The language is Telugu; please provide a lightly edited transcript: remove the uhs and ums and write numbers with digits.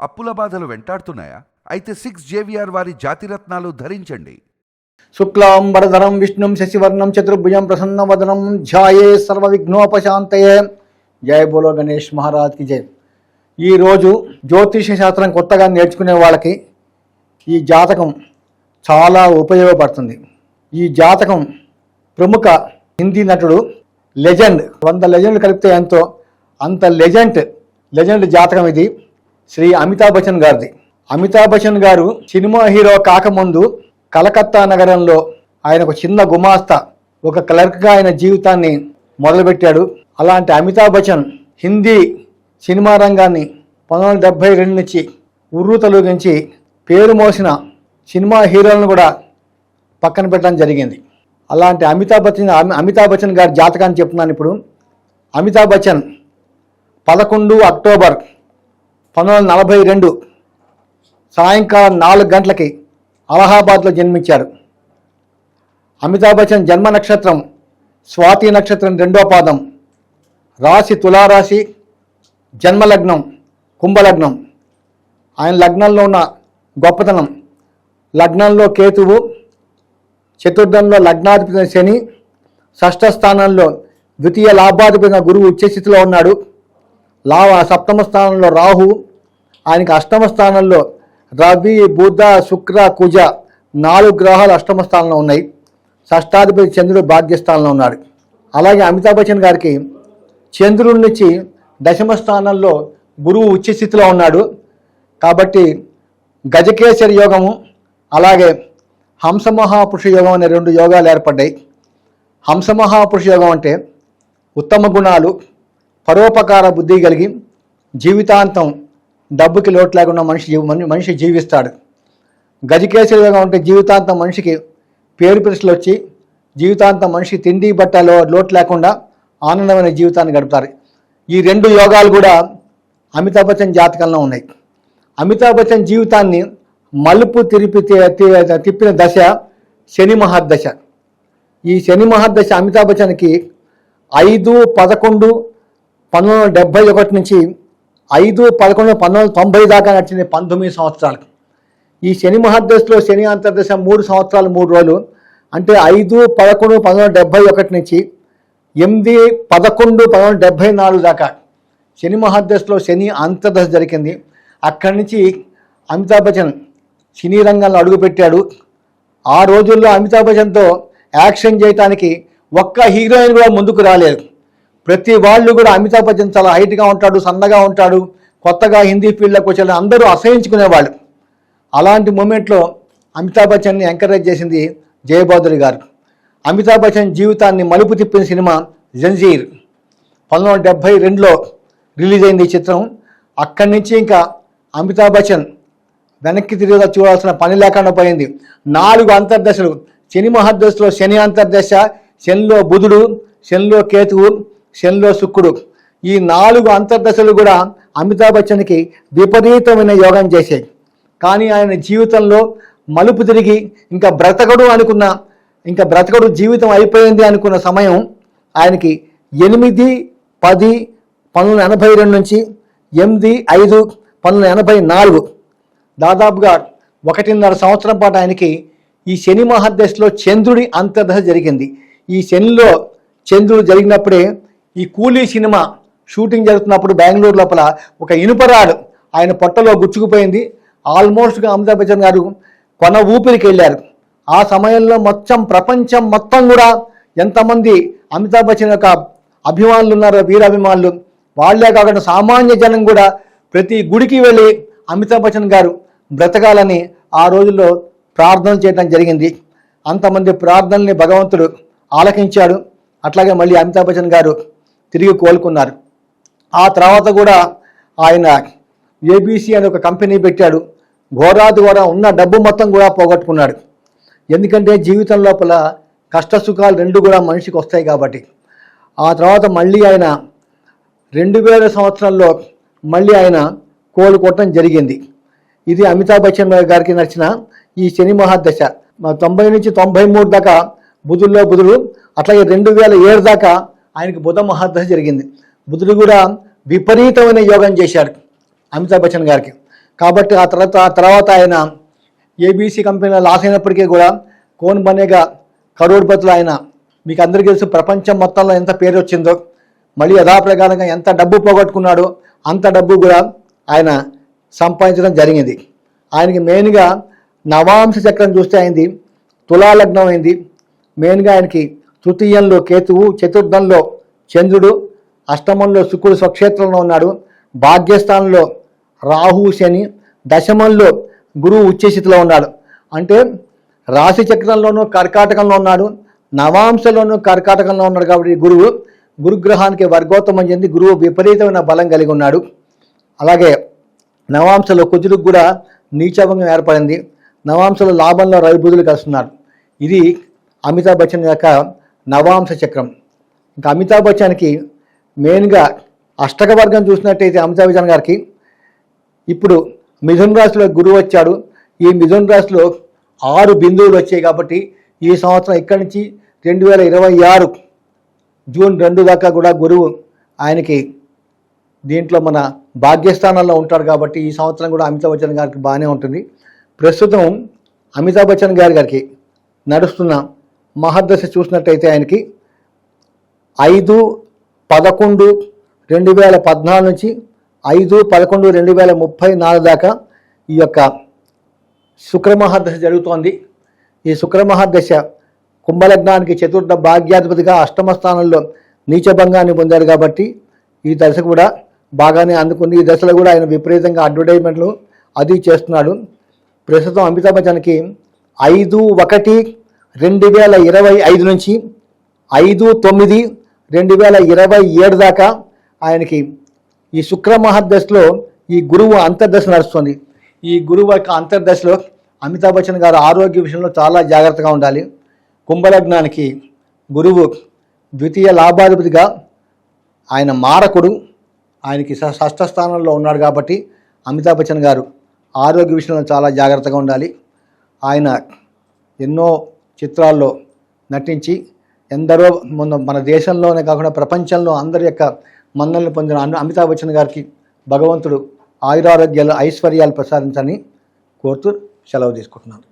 అప్పుల బాధలు వెంటాడుతున్నాయా? అయితే 6 JVR వారి జాతిరత్నాలు ధరించండి. శుక్లాంబరధరం విష్ణుం శశివర్ణం చతుర్భుజం ప్రసన్నవదనం ధ్యాయే సర్వవిఘ్నోపశాంతయే. జయ బోలో గణేష్ మహారాజ్కి జై. ఈరోజు జ్యోతిష శాస్త్రం కొత్తగా నేర్చుకునే వాళ్ళకి ఈ జాతకం చాలా ఉపయోగపడుతుంది. ఈ జాతకం ప్రముఖ హిందీ నటుడు లెజెండ్ 100 లెజెండ్లు కలిపితే ఎంతో అంత లెజెండ్ జాతకం ఇది. శ్రీ అమితాబ్ బచ్చన్ గారిది. అమితాబ్ బచ్చన్ గారు సినిమా హీరో కాకముందు కలకత్తా నగరంలో ఆయన ఒక చిన్న గుమాస్తా, ఒక క్లర్క్గా ఆయన జీవితాన్ని మొదలుపెట్టాడు. అలాంటి అమితాబ్ బచ్చన్ హిందీ సినిమా రంగాన్ని 1972 నుంచి ఉర్రూతలూగించి పేరు మోసిన సినిమా హీరోలను కూడా పక్కన పెట్టడం జరిగింది. అలాంటి అమితాబ్ బచ్చన్ గారి జాతకాన్ని చెప్తున్నాను ఇప్పుడు. అమితాబ్ బచ్చన్ 11 అక్టోబర్ 1942 సాయంకాలం 4 గంటలకి అలహాబాద్లో జన్మించాడు. అమితాబ్ బచ్చన్ జన్మ నక్షత్రం స్వాతి నక్షత్రం 2వ పాదం, రాశి తులారాశి, జన్మలగ్నం కుంభలగ్నం. ఆయన లగ్నంలో ఉన్న గొప్పతనం, లగ్నంలో కేతువు, చతుర్థంలో లగ్నాధిపతి శని, షష్ఠ స్థానంలో ద్వితీయ లాభాధిపతి గురువు ఉచ్చస్థితిలో ఉన్నాడు. సప్తమ స్థానంలో రాహు, ఆయనకి అష్టమ స్థానంలో రవి, బుధ, శుక్ర, కుజ 4 గ్రహాలు అష్టమ స్థానంలో ఉన్నాయి. షష్టాధిపతి చంద్రుడు భాగ్యస్థానంలో ఉన్నాడు. అలాగే అమితాబ్ బచ్చన్ గారికి చంద్రుడి నుంచి దశమ స్థానంలో గురువు ఉచ్చస్థితిలో ఉన్నాడు. కాబట్టి గజకేసరి యోగము, అలాగే హంసమహాపురుష యోగం అనే 2 యోగాలు ఏర్పడ్డాయి. హంసమహాపురుష యోగం అంటే ఉత్తమ గుణాలు, పరోపకార బుద్ధి కలిగి జీవితాంతం డబ్బుకి లోటు లేకుండా మనిషి జీవిస్తాడు. గజకేసరి యోగం అంటే జీవితాంతం మనిషికి పేరు ప్రశ్నలు వచ్చి జీవితాంతం మనిషి తిండి బట్టలో లోటు లేకుండా ఆనందమైన జీవితాన్ని గడుపుతారు. ఈ 2 యోగాలు కూడా అమితాబ్ బచ్చన్ జాతకంలో ఉన్నాయి. అమితాబ్ బచ్చన్ జీవితాన్ని మలుపు తిప్పిన దశ శని మహాదశ. ఈ శని మహాదశ అమితాబ్ బచ్చన్కి 5/11/1971 నుంచి 5/11/1990 దాకా నడిచింది 19 సంవత్సరాలు. ఈ శని మహాదశలో శని అంతర్దశ 3 సంవత్సరాలు 3 రోజులు, అంటే 5/11/1971 నుంచి 8/11/1974 దాకా శని మహాదశలో శని అంతర్దశ జరిగింది. అక్కడి నుంచి అమితాబ్ బచ్చన్ సినీ రంగంలో అడుగుపెట్టాడు. ఆ రోజుల్లో అమితాబ్ బచ్చన్తో యాక్షన్ చేయడానికి ఒక్క హీరోయిన్ కూడా ముందుకు రాలేదు. ప్రతి వాళ్ళు కూడా అమితాబ్ బచ్చన్ చాలా హైట్గా ఉంటాడు, సన్నగా ఉంటాడు, కొత్తగా హిందీ ఫీల్డ్లోకి వచ్చాడు, అందరూ అసహించుకునేవాళ్ళు. అలాంటి మూమెంట్లో అమితాబ్ బచ్చన్ని ఎంకరేజ్ చేసింది జయబౌదరి గారు. అమితాబ్ బచ్చన్ జీవితాన్ని మలుపు తిప్పిన సినిమా జంజీర్ 1972లో రిలీజ్ అయింది ఈ చిత్రం. అక్కడి నుంచి ఇంకా అమితాబ్ బచ్చన్ వెనక్కి తిరిగి చూడాల్సిన పని లేకుండా పోయింది. 4 అంతర్దశలు, శని మహాదశలో శని అంతర్దశ, శనిలో బుధుడు, శనిలో కేతువు, శనిలో శుక్రుడు. ఈ 4 అంతర్దశలు కూడా అమితాబ్ బచ్చన్కి విపరీతమైన యోగం చేశాయి. కానీ ఆయన జీవితంలో మలుపు తిరిగి ఇంకా బ్రతకడు జీవితం అయిపోయింది అనుకున్న సమయం ఆయనకి 8/10/1982 నుంచి 8/5/1984 దాదాపుగా 1.5 సంవత్సరం పాటు ఆయనకి ఈ శని మహాదశలో చంద్రుడి అంతర్దశ జరిగింది. ఈ శనిలో చంద్రుడు జరిగినప్పుడే ఈ కూలీ సినిమా షూటింగ్ జరుగుతున్నప్పుడు బెంగళూరు లోపల ఒక ఇనుపరాడు ఆయన పొట్టలో గుచ్చుకుపోయింది. ఆల్మోస్ట్గా అమితాబ్ బచ్చన్ గారు కొన ఊపిరికి వెళ్ళారు. ఆ సమయంలో మొత్తం ప్రపంచం మొత్తం కూడా ఎంతమంది అమితాబ్ బచ్చన్ యొక్క అభిమానులు ఉన్నారో, వీరాభిమానులు, వాళ్లే కాకుండా సామాన్య జనం కూడా ప్రతి గుడికి వెళ్ళి అమితాబ్ బచ్చన్ గారు బ్రతకాలని ఆ రోజుల్లో ప్రార్థనలు చేయడం జరిగింది. అంతమంది ప్రార్థనల్ని భగవంతుడు ఆలకించాడు. అట్లాగే మళ్ళీ అమితాబ్ బచ్చన్ గారు తిరిగి కోలుకున్నారు. ఆ తర్వాత కూడా ఆయన ఏబీసీ అనే ఒక కంపెనీ పెట్టాడు. ఘోరాది కూడా ఉన్న డబ్బు మొత్తం కూడా పోగొట్టుకున్నాడు. ఎందుకంటే జీవితం లోపల కష్ట సుఖాలు 2 కూడా మనిషికి వస్తాయి కాబట్టి. ఆ తర్వాత మళ్ళీ ఆయన 2000 సంవత్సరంలో మళ్ళీ ఆయన కోలుకోవటం జరిగింది. ఇది అమితాబ్ బచ్చన్ గారికి నచ్చిన ఈ శని మహాదశ. 90 నుంచి 93 దాకా బుధుడు, అట్లాగే 2007 దాకా ఆయనకి బుధ మహాదశ జరిగింది. బుధుడు కూడా విపరీతమైన యోగం చేశాడు అమితాబ్ బచ్చన్ గారికి. కాబట్టి ఆ తర్వాత ఆయన ఏబీసీ కంపెనీలో లాస్ అయినప్పటికీ కూడా కోన్ బనేగా కరోడ్పతులు ఆయన మీకు అందరికీ తెలుసు. ప్రపంచం మొత్తంలో ఎంత పేరు వచ్చిందో, మళ్ళీ యథాప్రకారంగా ఎంత డబ్బు పోగొట్టుకున్నాడో అంత డబ్బు కూడా ఆయన సంపాదించడం జరిగింది. ఆయనకి మెయిన్గా నవాంశ చక్రం చూస్తే అయింది తులాలగ్నం అయింది. మెయిన్గా ఆయనకి తృతీయంలో కేతువు, చతుర్థంలో చంద్రుడు, అష్టమంలో శుక్రుడు స్వక్షేత్రంలో ఉన్నాడు, భాగ్యస్థానంలో రాహు శని, దశమంలో గురువు ఉచ్చస్థితిలో ఉన్నాడు. అంటే రాశి చక్రంలోనూ కర్కాటకంలో ఉన్నాడు, నవాంశలోనూ కర్కాటకంలో ఉన్నాడు. కాబట్టి గురుగ్రహానికి వర్గోత్తమం చెంది గురువు విపరీతమైన బలం కలిగి ఉన్నాడు. అలాగే నవాంశలో కుజుడికి కూడా నీచభంగం ఏర్పడింది. నవాంశలో లాభంలో రవి బుధులు కలుస్తున్నారు. ఇది అమితాబ్ బచ్చన్ యొక్క నవాంశ చక్రం. ఇంకా అమితాబ్ బచ్చన్కి మెయిన్గా అష్టక వర్గం చూసినట్టయితే అమితాబ్ బచ్చన్ గారికి ఇప్పుడు మిథున రాశిలో గురువు వచ్చాడు. ఈ మిథున రాశిలో 6 బిందువులు వచ్చాయి. కాబట్టి ఈ సంవత్సరం ఇక్కడి నుంచి 2026 జూన్ 2 దాకా కూడా గురువు ఆయనకి దీంట్లో మన భాగ్యస్థానంలో ఉంటాడు. కాబట్టి ఈ సంవత్సరం కూడా అమితాబ్ బచ్చన్ గారికి బాగానే ఉంటుంది. ప్రస్తుతం అమితాబ్ బచ్చన్ గారికి నడుస్తున్న మహర్దశ చూసినట్టయితే ఆయనకి 5/11/2014 నుంచి 5/11/2034 దాకా ఈ యొక్క శుక్రమహర్దశ జరుగుతోంది. ఈ శుక్రమహర్దశ కుంభలగ్నానికి చతుర్థ భాగ్యాధిపతిగా అష్టమ స్థానంలో నీచభంగాన్ని పొందాడు. కాబట్టి ఈ దశ కూడా బాగానే అందుకుంది. ఈ దశలో కూడా ఆయన విపరీతంగా అడ్వర్టైజ్మెంట్లు అది చేస్తున్నాడు. ప్రస్తుతం అమితాబ్ బచ్చన్కి 5/1/2025 నుంచి 5/9/2027 దాకా ఆయనకి ఈ శుక్రమహర్దశలో ఈ గురువు అంతర్దశ నడుస్తుంది. ఈ గురువు యొక్క అంతర్దశలో అమితాబ్ బచ్చన్ గారు ఆరోగ్య విషయంలో చాలా జాగ్రత్తగా ఉండాలి. కుంభలగ్నానికి గురువు ద్వితీయ లాభాధిపతిగా ఆయన మారకుడు, ఆయనకి షష్ఠ స్థానంలో ఉన్నాడు. కాబట్టి అమితాబ్ బచ్చన్ గారు ఆరోగ్య విషయంలో చాలా జాగ్రత్తగా ఉండాలి. ఆయన ఎన్నో చిత్రాల్లో నటించి ఎందరో మన దేశంలోనే కాకుండా ప్రపంచంలో అందరి యొక్క మన్ననలు పొందిన అమితాబ్ బచ్చన్ గారికి భగవంతుడు ఆయురారోగ్యాలు ఐశ్వర్యాలు ప్రసాదించని కోరుతూ సెలవు తీసుకుంటున్నాను.